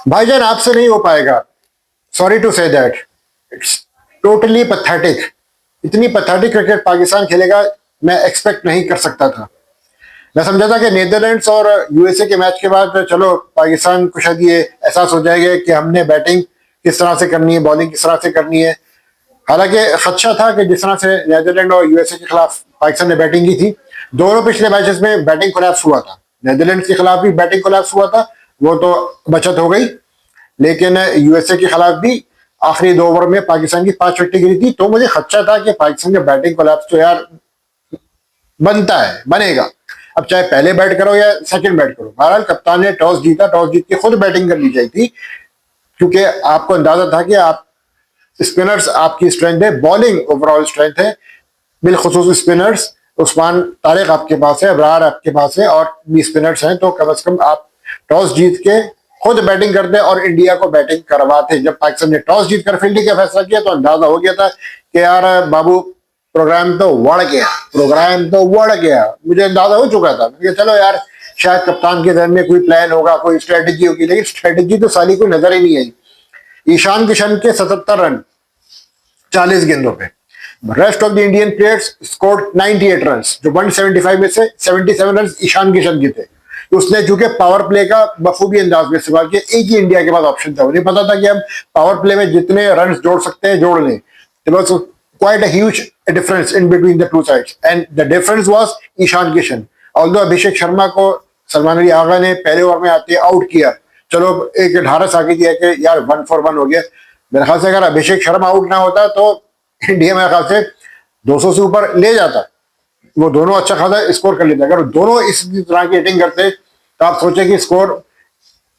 भाईजान आपसे नहीं हो पाएगा। Sorry to say that, it's totally pathetic. इतनी पैथेटिक क्रिकेट पाकिस्तान खेलेगा मैं एक्सपेक्ट नहीं कर सकता था। मैं समझा था कि नीदरलैंड्स और यूएसए के मैच के बाद चलो पाकिस्तान को शायद ये एहसास हो जाएगा कि हमने बैटिंग किस तरह से करनी है, बॉलिंग किस तरह से करनी है। हालांकि खदशा था कि जिस तरह से नीदरलैंड और यूएसए के खिलाफ पाकिस्तान ने बैटिंग की थी, दोनों पिछले मैचेस में बैटिंग कोलैप्स हुआ था। नीदरलैंड के खिलाफ भी बैटिंग कोलैप्स हुआ था, वो तो बचत हो गई, लेकिन यूएसए के खिलाफ भी आखिरी 2 ओवर में पाकिस्तान की 5 विकेटें गिरी थी। तो मुझे खदशा था कि पाकिस्तान का बैटिंग कोलैप्स तो यार बनता है, बनेगा। अब चाहे पहले बैट करो या सेकंड बैट करो, बहरहाल कप्तान ने टॉस जीता, टॉस जीत के खुद बैटिंग करनी चाहिए थी, क्योंकि आपको अंदाजा था कि आप स्पिनर्स आपकी स्ट्रेंथ है, बॉलिंग ओवरऑल स्ट्रेंथ है, बिलखुसूस स्पिनर्स। उस्मान तारिक आपके पास है, अबरार आपके पास है और भी स्पिनर्स हैं, तो कम से कम आप टॉस जीत के खुद बैटिंग करते और इंडिया को बैटिंग करवाते। जब पाकिस्तान ने टॉस जीतकर फील्डिंग का फैसला किया तो अंदाजा हो गया था कि यार बाबू प्रोग्राम तो बढ़ गया, प्रोग्राम तो बढ़ गया। मुझे अंदाजा हो चुका था कि चलो यार शायद कप्तान के जहन में कोई प्लान होगा, कोई स्ट्रेटेजी होगी, लेकिन स्ट्रेटेजी तो साली को नजर ही नहीं आई। ईशान किशन के 77 रन 40 गेंदों पे। Rest of the Indian players scored 98 run, जो 175 में से 77 रन ईशान किशन के थे। तो उसने चूंकि पावर प्ले का बखूबी अंदाज में इस्तेमाल किया, एक ही इंडिया के पास ऑप्शन था, उन्हें पता था कि हम पावर प्ले में जितने रन जोड़ सकते हैं जोड़ लें। There was quite a huge difference in between the two sides, and the difference was Ishan Kishan. Although Abhishek Sharma को सलमान अली आगा ने पहले ओवर में आते आउट किया, चलो एक ढारस आगे दिया कि यार 1 for 1 हो गया। मेरे ख्याल से अगर अभिषेक शर्मा आउट ना होता तो इंडिया मेरे ख्याल से 200 से ऊपर ले जाता, वो दोनों अच्छा खासा स्कोर कर लेते। अगर दोनों इस तरह की हिटिंग करते तो आप सोचे कि स्कोर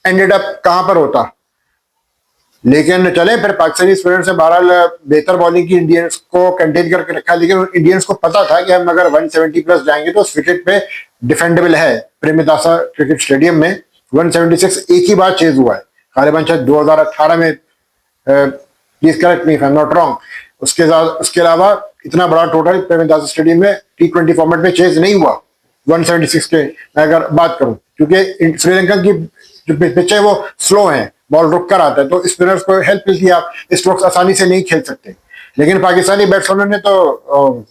एंडेड अप कहां पर होता। लेकिन चले फिर पाकिस्तानी स्पिनर से बहरहाल बेहतर बॉलिंग की इंडियंस को कंटेन करके रखा, लेकिन इंडियंस को पता था कि हम अगर 170 प्लस जाएंगे तो उस विकेट पे डिफेंडेबल है। प्रेमदासा क्रिकेट स्टेडियम में 176 एक ही बार चेज हुआ है, गालिबन शायद 2018 में, please correct me if I am not wrong. उसके अलावा इतना बड़ा टोटल प्रेमदासा स्टेडियम में T20 फॉर्मेट में चेज नहीं हुआ 176 के। मैं अगर बात करूं, क्योंकि श्रीलंका की जो पिच है वो स्लो है, बॉल रुक कर आता है, तो स्पिनर्स को हेल्प मिलती है, आप स्ट्रोक्स आसानी से नहीं खेल सकते। लेकिन पाकिस्तानी बैट्समैनों ने तो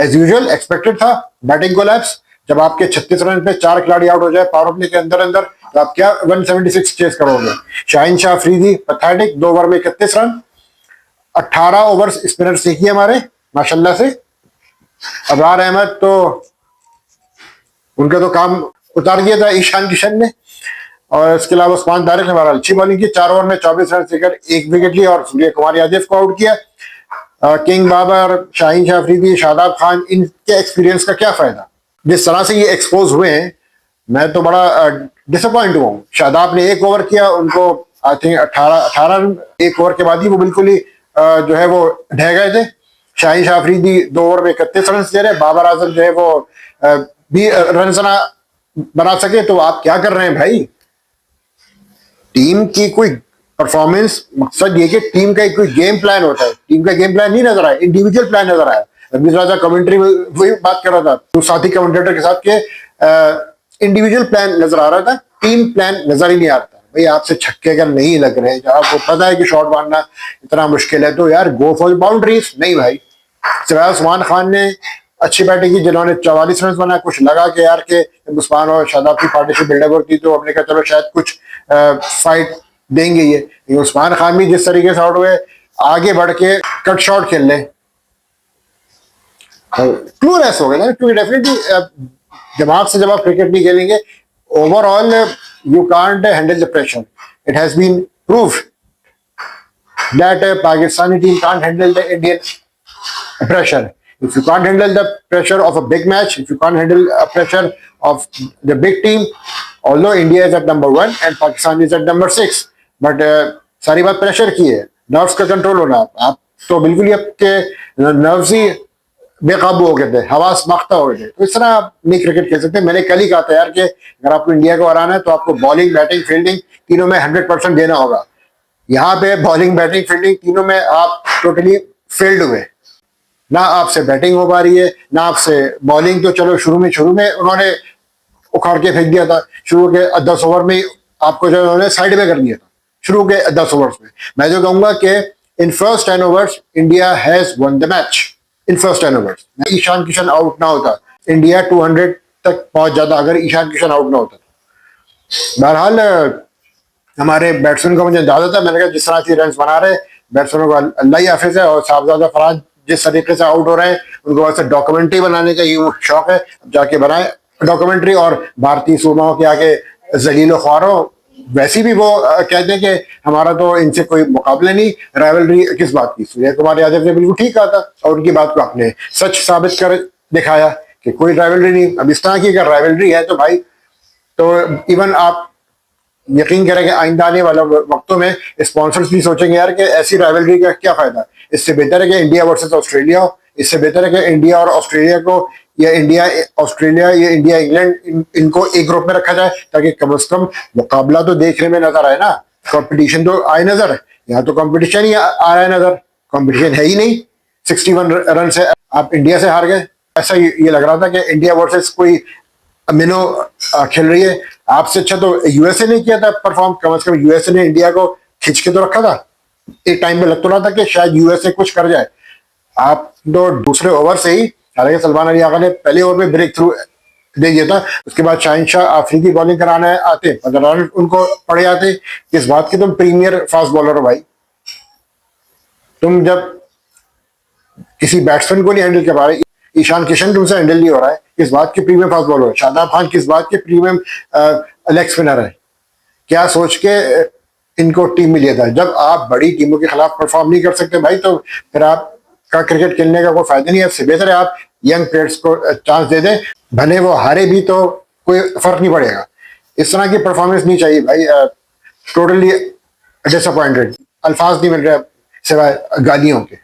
एज यूजुअल एक्सपेक्टेड था बैटिंग कोलैप्स। जब आपके 36 रन पे 4 खिलाड़ी आउट हो जाए पावर प्ले के अंदर अंदर, तो आप क्या 176 चेस करोगे। शाहीन शाह अफरीदी पैथेटिक, 2 ओवर में 31 रन, 18 ओवर स्पिनर्स ने किए हमारे माशाल्लाह से। अबरार अहमद तो उनका तो काम उतार दिया था ईशान किशन ने, और इसके अलावा उस्मान तारिक ने बहरहाल अच्छी बॉलिंग की, 4 ओवर में 24 रन देकर 1 विकेट लिया और सूर्य कुमार यादव को आउट किया। किंग बाबर, शाहीन शाह अफरीदी, शादाब खान, इनके एक्सपीरियंस का क्या फायदा। जिस तरह से ये एक्सपोज हुए हैं मैं तो बड़ा डिसअपॉइंट हुआ हूँ। शादाब ने 1 ओवर किया, उनको आई थिंक 18 रन 1 ओवर के बाद ही वो बिल्कुल ही जो है वो ढह गए थे। शाहीन शाह अफरीदी 2 ओवर में 31 रन दे रहे, बाबर आजम जो है वो भी रन ना बना सके। तो आप क्या कर रहे हैं भाई। टीम की कोई परफॉर्मेंस, मकसद ये कि टीम का कोई गेम प्लान होता है, टीम का गेम प्लान नहीं नजर आया, इंडिविजुअल प्लान नजर आया। रमीज राजा कमेंट्री में वही बात कर रहा था तो साथी कमेंटेटर के साथ के इंडिविजुअल प्लान नजर आ रहा था, टीम प्लान नजर ही नहीं आ रहा था। भाई आपसे छक्के अगर नहीं लग रहे, आपको पता है कि शॉट मारना इतना मुश्किल है, तो यार गो फॉर बाउंड्रीज। नहीं भाई, सिवाय उस्मान खान ने अच्छी बैटिंग की जिन्होंने 44 रन बनाया, कुछ लगा कि यार के उस्मान और शादाब की पार्टनरशिप बिल्डअप होती तो हमने कहा चलो शायद कुछ फाइट देंगे ये उस्मान खान भी जिस तरीके से आउट हुए, आगे बढ़ के कट शॉट खेल ले, क्लूलेस हो गए ना। क्योंकि डेफिनेटली दिमाग से जब आप क्रिकेट नहीं खेलेंगे, overall you can't handle the pressure. It has been proved that Pakistani team can't handle the Indian pressure. If you can't handle the pressure of a big match, if you can't handle a pressure of the big team, although India is at number 1 and Pakistan is at number 6, but सारी बात pressure की है, nerves का control होना। आप तो बिल्कुल ही आपके नर्व्स ही बेकाबू हो गए थे, हवास माख्ता हो गए थे, तो इस तरह आप नहीं क्रिकेट खेल सकते। मैंने कल ही कहा था यार कि अगर आपको इंडिया को हराना है तो आपको बॉलिंग, बैटिंग, फील्डिंग तीनों में 100% देना होगा। यहाँ पे बॉलिंग, बैटिंग, फील्डिंग तीनों में आप टोटली फेल्ड हुए। ना आपसे बैटिंग हो पा रही है, ना आपसे बॉलिंग। तो चलो शुरू में उन्होंने उखाड़ के फेंक दिया था, शुरू के 10 ओवर में आपको जो उन्होंने साइड में कर दिया था, शुरू के 10 ओवर्स में। मैं जो कहूंगा कि in first 10 overs India has won the match. In first 10 overs Ishan Kishan out ना होता, इंडिया 200 तक पहुंच जाता अगर ईशान किशन आउट ना होता। बहरहाल हमारे बैट्समैन को मुझे अंदाजा था, मैंने कहा जिस तरह से रन बना रहे बैट्समैनों को अल्लाह ही हाफिज है। और साहबजादा फराज जिस तरीके से आउट हो रहे हैं उनको वैसे डॉक्यूमेंट्री बनाने का यूं शौक है, जाके बनाए डॉक्यूमेंट्री। और भारतीय सूरमाओं के आगे जलीलो ख्वारों वैसी भी वो कहते हैं कि हमारा तो इनसे कोई मुकाबला नहीं, राइवलरी किस बात की। सूर्य कुमार यादव ने बिल्कुल ठीक कहा था और उनकी बात को आपने सच साबित कर दिखाया कि कोई राइवलरी नहीं। अब इस तरह की अगर राइवलरी है तो भाई, तो इवन आप यकीन करें कि आइंदा आने वाले वक्तों में स्पॉन्सर्स भी सोचेंगे यार कि ऐसी राइवलरी का क्या फायदा। इससे बेहतर है कि इंडिया वर्सेस ऑस्ट्रेलिया हो, इससे बेहतर है कि इंडिया और ऑस्ट्रेलिया को, या इंडिया ऑस्ट्रेलिया या इंडिया इंग्लैंड इनको एक ग्रुप में रखा जाए ताकि कम से कम मुकाबला तो देखने में नजर आए ना, कंपटीशन तो आए नजर। यहाँ तो कंपटीशन ही आ रहा है नजर, कंपटीशन है ही नहीं। 61 रन से आप इंडिया से हार गए। ऐसा ये लग रहा था कि इंडिया वर्सेस कोई मिनो खेल रही है। आपसे अच्छा तो यूएसए ने किया था परफॉर्म, कम से कम यूएसए ने इंडिया को खींच के तो रखा था। एक टाइम पे लग तो रहा था कि शायद यूएसए कुछ कर जाए। आप तो दूसरे ओवर से ही, हालांकि सलमान अली आगा ने पहले ओवर में ब्रेक थ्रू दे दिया था, उसके बाद शाहिन शाह अफरीदी बॉलिंग कराने आते, 15 रन उनको पड़े जाते। इस बात की तुम प्रीमियर फास्ट बॉलर हो भाई, तुम जब किसी बैट्समैन को नहीं हैंडल कर पा रहे, ईशान किशन तुमसे हैंडल नहीं हो रहा है, किस बात की प्रीमियम फास्ट बॉलर है। शादाब खान किस बात के प्रीमियम लेग स्पिनर है। क्या सोच के इनको टीम में लिया था। जब आप बड़ी टीमों के खिलाफ परफॉर्म नहीं कर सकते भाई, तो फिर आपका क्रिकेट खेलने का कोई फायदा नहीं है। इससे बेहतर है आप यंग प्लेयर्स को चांस दे दें, भले वो हारे भी तो कोई फर्क नहीं पड़ेगा। इस तरह की परफॉर्मेंस नहीं चाहिए भाई। टोटली डिसअपॉइंटेड, अल्फाज नहीं मिल रहे सिवाय गालियों के।